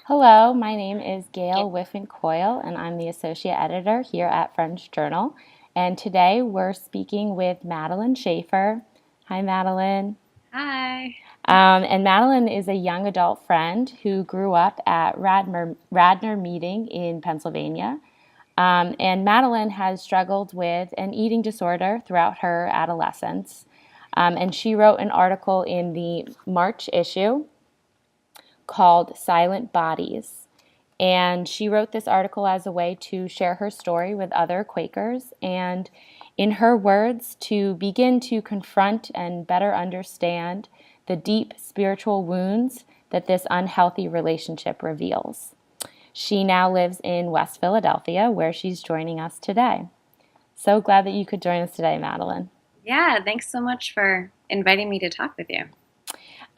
Hello, my name is Gail Whiffen-Coyle, and I'm the associate editor here at French Journal. And today we're speaking with Madeline Schaefer. Hi, Madeline. Hi. And Madeline is a young adult friend who grew up at Radnor Meeting in Pennsylvania. And Madeline has struggled with an eating disorder throughout her adolescence. And she wrote an article in the March issue called Silent Bodies. And she wrote this article as a way to share her story with other Quakers and, in her words, to begin to confront and better understand the deep spiritual wounds that this unhealthy relationship reveals. She now lives in West Philadelphia, where she's joining us today. So glad that you could join us today, Madeline. Yeah, thanks so much for inviting me to talk with you.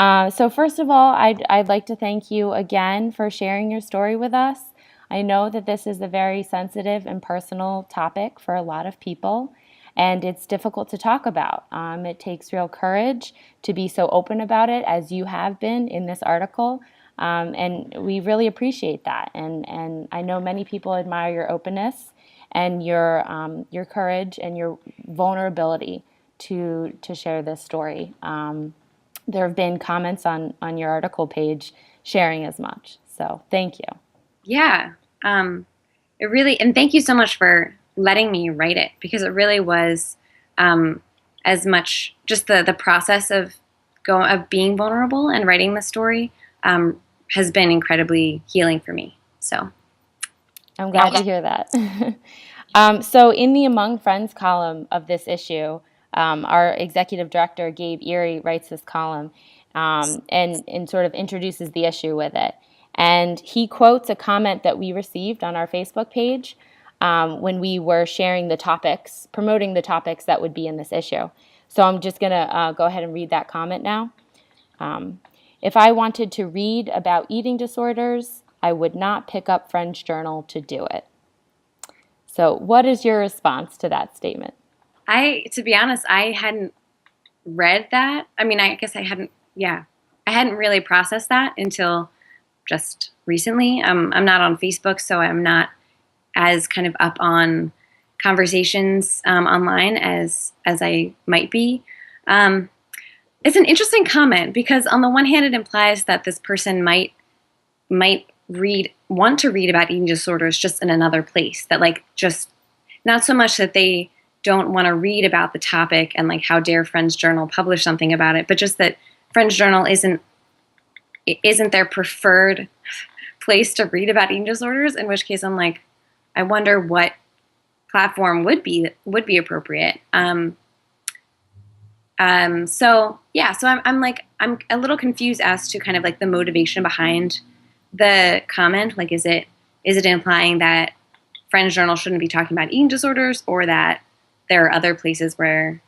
So first of all, I'd like to thank you again for sharing your story with us. I know that this is a very sensitive and personal topic for a lot of people, and it's difficult to talk about. It takes real courage to be so open about it as you have been in this article, and we really appreciate that. And I know many people admire your openness and your courage and your vulnerability to share this story. There have been comments on your article page sharing as much. So thank you. Yeah, um, it really, and thank you so much for letting me write it because it really was um, as much just the process of being vulnerable and writing the story has been incredibly healing for me. So I'm thank glad you. to hear that. So in the Among Friends column of this issue, our executive director, Gabe Erie, writes this column and sort of introduces the issue with it. And he quotes a comment that we received on our Facebook page when we were sharing the topics, promoting the topics that would be in this issue. So I'm just going to go ahead and read that comment now. Um, if I wanted to read about eating disorders, I would not pick up French Journal to do it. So, what is your response to that statement? To be honest, I hadn't read that. I mean, I guess I hadn't. Yeah, I hadn't really processed that until just recently. I'm not on Facebook, so I'm not as kind of up on conversations online as I might be. Um, it's an interesting comment because on the one hand, it implies that this person might want to read about eating disorders just in another place. That like just not so much that they don't want to read about the topic and like how dare Friends Journal publish something about it, but just that Friends Journal isn't their preferred place to read about eating disorders. In which case, I'm like, I wonder what platform would be appropriate. So yeah, so I'm like I'm a little confused as to kind of like the motivation behind the comment. Like, is it implying that Friends Journal shouldn't be talking about eating disorders, or that there are other places where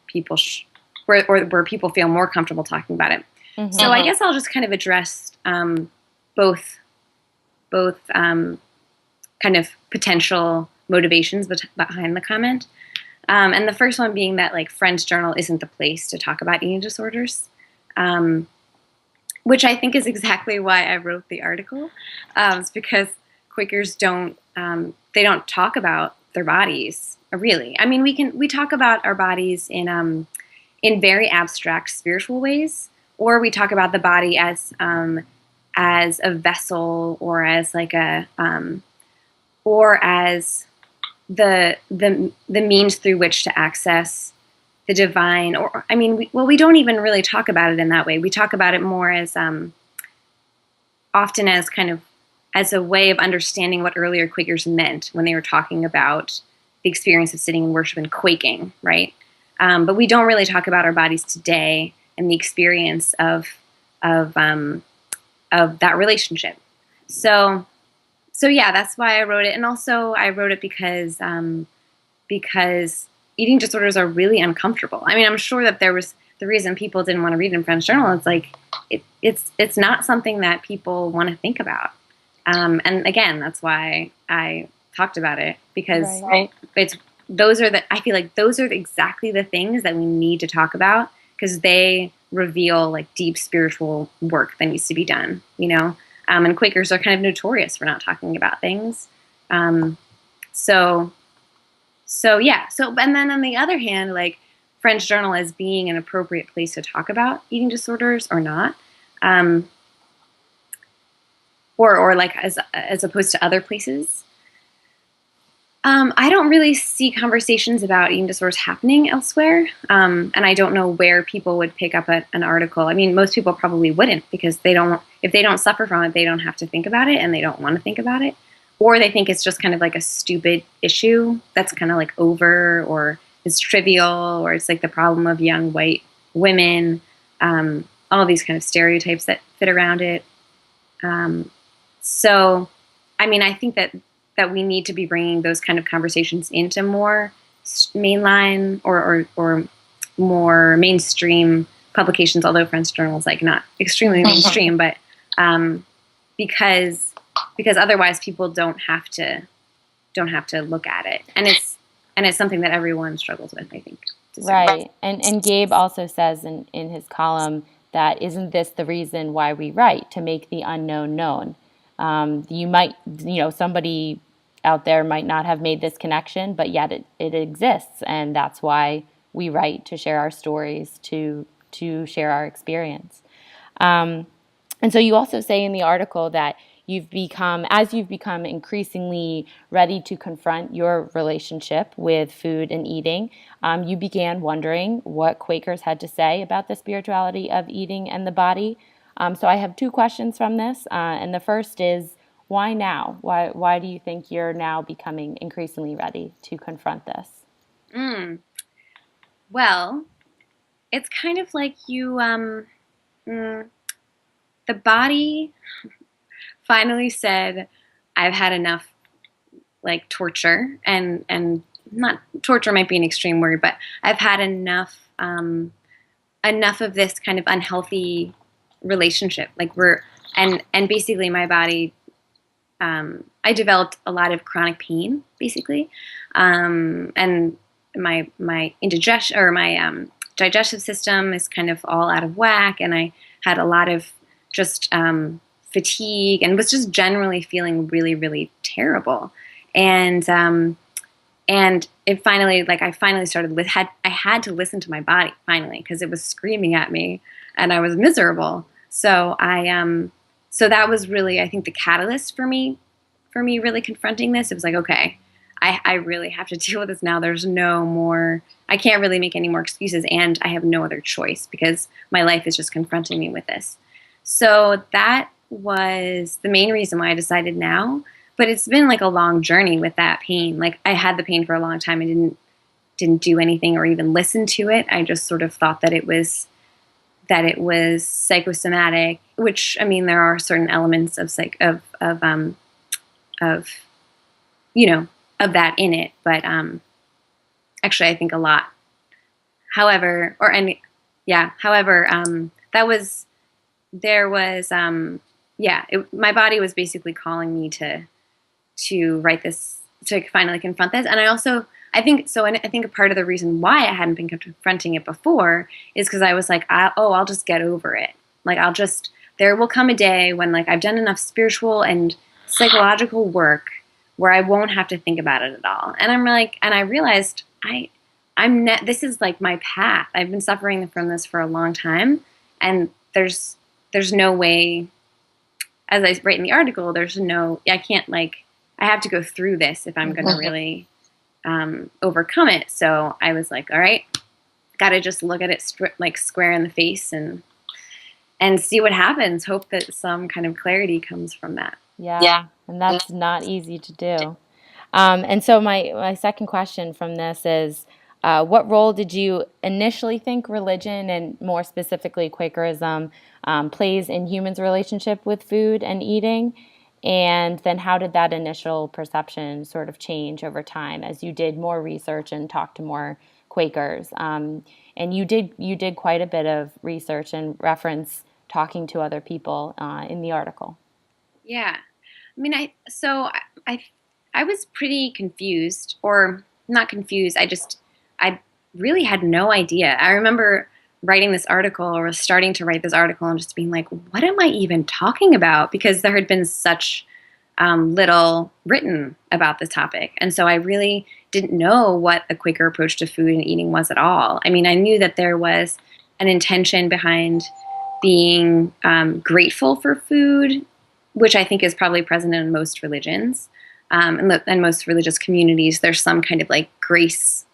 where people feel more comfortable talking about it? So I guess I'll just kind of address both kind of potential motivations behind the comment. And the first one being that like Friends Journal isn't the place to talk about eating disorders, um, which I think is exactly why I wrote the article. It's because Quakers they don't talk about their bodies really. I mean, we talk about our bodies in very abstract spiritual ways, or we talk about the body as a vessel, or as like or as the means through which to access the divine. Or I mean, we don't even really talk about it in that way. We talk about it more as often as kind of as a way of understanding what earlier Quakers meant when they were talking about the experience of sitting in worship and quaking, right? But we don't really talk about our bodies today and the experience of that relationship. So yeah, that's why I wrote it, and also I wrote it because eating disorders are really uncomfortable. I mean, I'm sure that there was the reason people didn't want to read in French Journal. It's like it's not something that people want to think about. And again, that's why I talked about it, because Right. I feel like those are exactly the things that we need to talk about, because they reveal like deep spiritual work that needs to be done, you know? And Quakers are kind of notorious for not talking about things. Um, so, so yeah. So, and then on the other hand, like French Journal as being an appropriate place to talk about eating disorders or not, um, or like as opposed to other places. I don't really see conversations about eating disorders happening elsewhere, and I don't know where people would pick up an article. I mean, most people probably wouldn't because they don't. If they don't suffer from it, they don't have to think about it, and they don't want to think about it, or they think it's just kind of like a stupid issue that's kind of like over, or it's trivial, or it's like the problem of young white women. All these kind of stereotypes that fit around it. Um, so, I mean, I think that we need to be bringing those kind of conversations into more mainline or more mainstream publications. Although French Journal is like not extremely mainstream, but because otherwise people don't have to look at it, and it's something that everyone struggles with, I think. Right. And Gabe also says in his column that isn't this the reason why we write, to make the unknown known? You might, somebody out there might not have made this connection, but yet it exists. And that's why we write, to share our stories, to share our experience. And so you also say in the article that as you've become increasingly ready to confront your relationship with food and eating, you began wondering what Quakers had to say about the spirituality of eating and the body. So I have two questions from this, and the first is, why now? Why do you think you're now becoming increasingly ready to confront this? Mm. Well, it's kind of like the body finally said, I've had enough, like torture, and not torture might be an extreme word, but I've had enough of this kind of unhealthy relationship. Like and basically my body, I developed a lot of chronic pain, basically, and my indigestion or my digestive system is kind of all out of whack, and I had a lot of just fatigue and was just generally feeling really, really terrible. And it finally, like I finally started I had to listen to my body finally because it was screaming at me and I was miserable. So that was really, I think, the catalyst for me really confronting this. It was like, okay, I really have to deal with this now. There's no more, I can't really make any more excuses, and I have no other choice because my life is just confronting me with this. So that was the main reason why I decided now. But it's been like a long journey with that pain. Like I had the pain for a long time. I didn't do anything or even listen to it. I just sort of thought that it was psychosomatic, which, I mean, there are certain elements of of that in it, but actually I think a lot. However, that was there was my body was basically calling me to write this, to finally confront this. And I think a part of the reason why I hadn't been confronting it before is because I was like, I'll just get over it. Like there will come a day when like I've done enough spiritual and psychological work where I won't have to think about it at all. And I realized this is like my path. I've been suffering from this for a long time, and there's no way, as I write in the article, I have to go through this if I'm going to really overcome it. So I was like, all right, got to just look at it square in the face and see what happens. Hope that some kind of clarity comes from that. Yeah. And that's not easy to do. And so my second question from this is, what role did you initially think religion, and more specifically Quakerism, plays in humans' relationship with food and eating? And then how did that initial perception sort of change over time as you did more research and talked to more Quakers? And you did quite a bit of research and reference talking to other people in the article. Yeah. I mean, I was pretty confused, or not confused. I really had no idea. I remember writing this article or starting to write this article and just being like, what am I even talking about? Because there had been such little written about the topic. And so I really didn't know what a Quaker approach to food and eating was at all. I mean, I knew that there was an intention behind being grateful for food, which I think is probably present in most religions. And most religious communities, there's some kind of like grace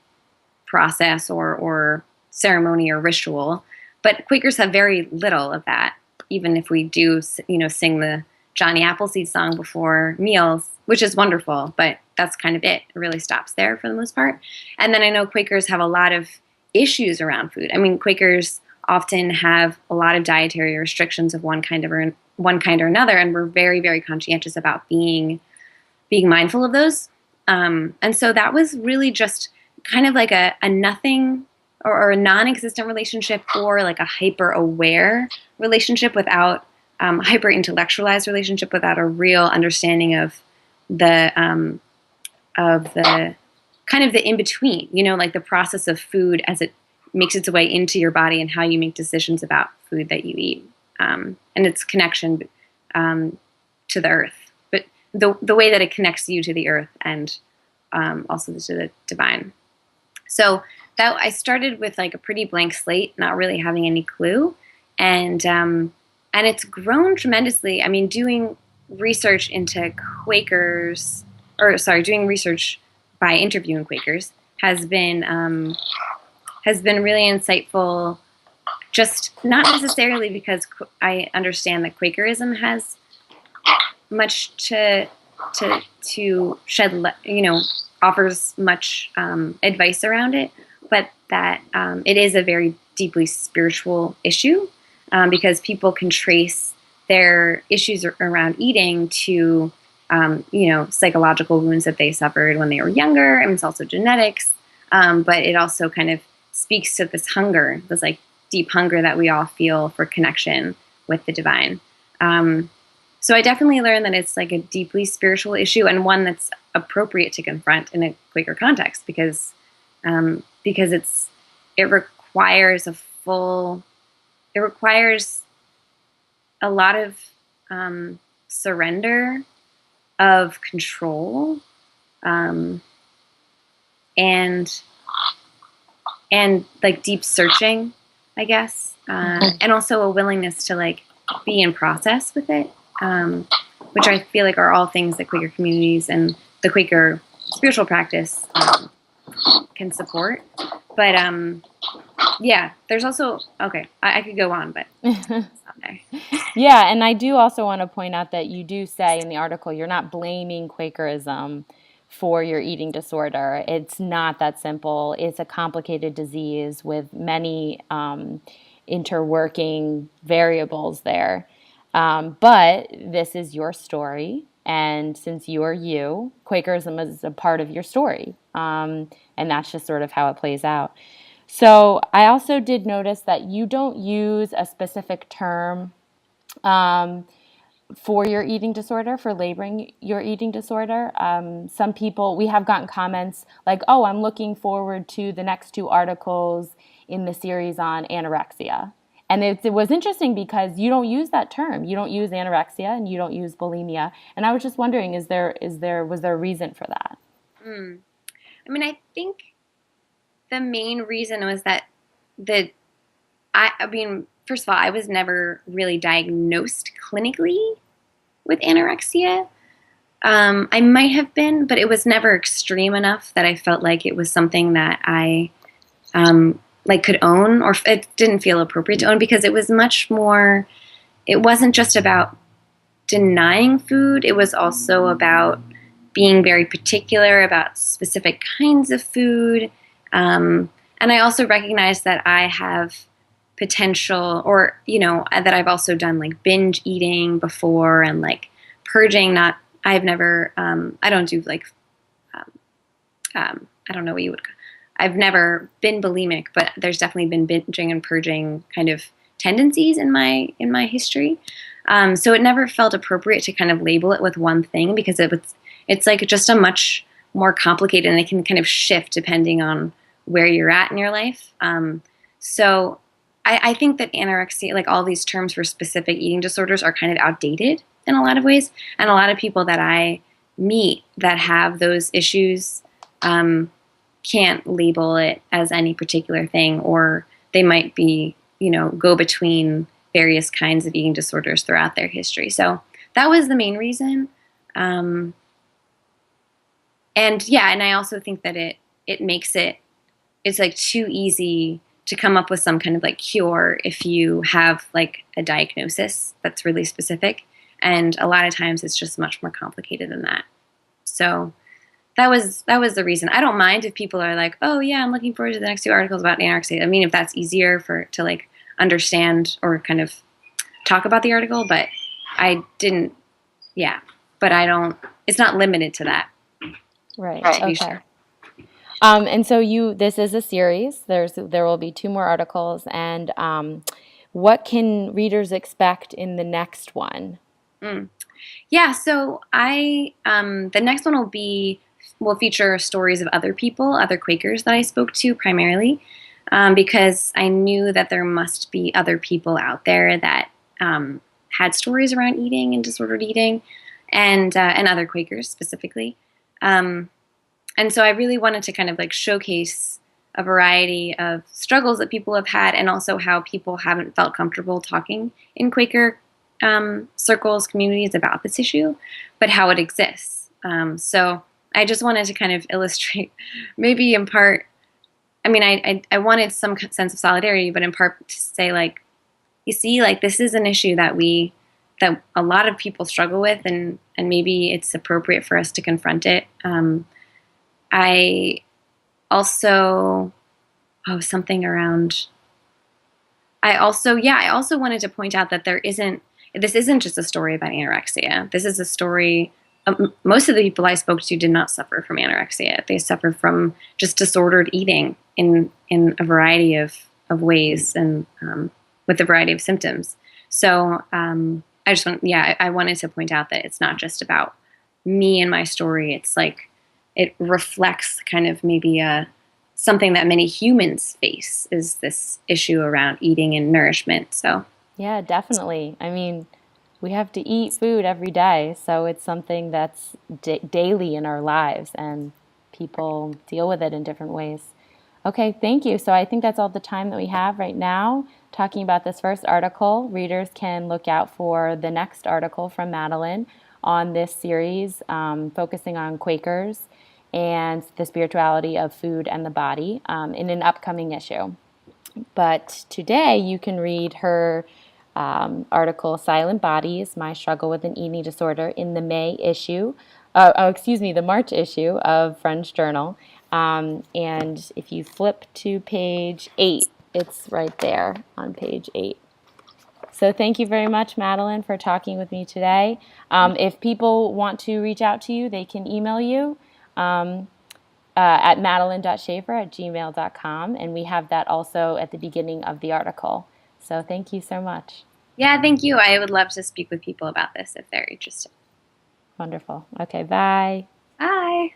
process or ceremony or ritual. But Quakers have very little of that, even if we do, sing the Johnny Appleseed song before meals, which is wonderful, but that's kind of it. It really stops there for the most part. And then I know Quakers have a lot of issues around food. I mean, Quakers often have a lot of dietary restrictions of one kind or another, and we're very, very conscientious about being mindful of those. And so that was really just kind of like a nothing or a non-existent relationship, or like a hyper-aware relationship without hyper-intellectualized relationship without a real understanding of the kind of the in-between, like the process of food as it makes its way into your body and how you make decisions about food that you eat, and its connection to the earth, but the way that it connects you to the earth and also to the divine. So that I started with like a pretty blank slate, not really having any clue, and it's grown tremendously. I mean, doing research into Quakers, doing research by interviewing Quakers has been really insightful. Just not necessarily because I understand that Quakerism has much to shed, offers much advice around it, but that it is a very deeply spiritual issue, because people can trace their issues around eating to, psychological wounds that they suffered when they were younger. I mean, it's also genetics, but it also kind of speaks to this hunger, this like deep hunger that we all feel for connection with the divine. So I definitely learned that it's like a deeply spiritual issue, and one that's appropriate to confront in a Quaker context, because it requires a lot of surrender of control, and like deep searching, I guess, and also a willingness to like be in process with it, which I feel like are all things that Quaker communities and the Quaker spiritual practice can support. But there's also, I could go on, but it's not there. Yeah, and I do also want to point out that you do say in the article you're not blaming Quakerism for your eating disorder. It's not that simple. It's a complicated disease with many interworking variables there. But this is your story, and since you are you, Quakerism is a part of your story, and that's just sort of how it plays out. So I also did notice that you don't use a specific term for your eating disorder, for labeling your eating disorder. Some people, we have gotten comments like, oh, I'm looking forward to the next 2 articles in the series on anorexia. And it was interesting because you don't use that term. You don't use anorexia and you don't use bulimia. And I was just wondering, was there a reason for that? I mean, I think the main reason was that first of all, I was never really diagnosed clinically with anorexia. I might have been, but it was never extreme enough that I felt like it was something that I could own, or it didn't feel appropriate to own, because it was much more. It wasn't just about denying food. It was also about being very particular about specific kinds of food. And I also recognized that I have potential, or, that I've also done like binge eating before and like purging. I've never, I don't do like, I don't know what you would, I've never been bulimic, but there's definitely been binging and purging kind of tendencies in my history. So it never felt appropriate to kind of label it with one thing, because it's like just a much more complicated, and it can kind of shift depending on where you're at in your life. So I think that anorexia, like all these terms for specific eating disorders, are kind of outdated in a lot of ways. And a lot of people that I meet that have those issues can't label it as any particular thing, or they might be, go between various kinds of eating disorders throughout their history. So that was the main reason. Um, and yeah, and I also think that it makes it's like too easy to come up with some kind of like cure if you have like a diagnosis that's really specific. And a lot of times it's just much more complicated than that. So that was the reason. I don't mind if people are like, oh yeah, I'm looking forward to the next two articles about anorexia. I mean, if that's easier to like understand or kind of talk about the article, but I didn't, yeah, but I don't, it's not limited to that. Right. To be Okay. sure. And so this is a series. There will be two more articles, and what can readers expect in the next one? Mm. Yeah, so the next one will feature stories of other people, other Quakers that I spoke to primarily, because I knew that there must be other people out there that had stories around eating and disordered eating, and other Quakers specifically. Um, and so I really wanted to kind of like showcase a variety of struggles that people have had, and also how people haven't felt comfortable talking in Quaker circles, communities about this issue, but how it exists. So I just wanted to kind of illustrate, maybe in part, I mean, I wanted some sense of solidarity, but in part to say, like, you see, like, this is an issue that a lot of people struggle with, and maybe it's appropriate for us to confront it. I also, something around, I also wanted to point out that this isn't just a story about anorexia. This is a story. Most of the people I spoke to did not suffer from anorexia. They suffered from just disordered eating in a variety of ways, and with a variety of symptoms. So I wanted to point out that it's not just about me and my story. It's like it reflects kind of maybe something that many humans face, is this issue around eating and nourishment. So Yeah, definitely. I mean, we have to eat food every day, so it's something that's daily in our lives, and people deal with it in different ways. Okay, thank you. So I think that's all the time that we have right now talking about this first article. Readers can look out for the next article from Madeline on this series, focusing on Quakers and the spirituality of food and the body, in an upcoming issue. But today you can read her article, Silent Bodies, My Struggle with an Eating Disorder, in the the March issue of Friends Journal. And if you flip to page 8, it's right there on page 8. So thank you very much, Madeline, for talking with me today. If people want to reach out to you, they can email you. At madeline.schaefer@gmail.com, and we have that also at the beginning of the article. So thank you so much. yeah, thank you. I would love to speak with people about this if they're interested. Wonderful. Okay, bye. Bye.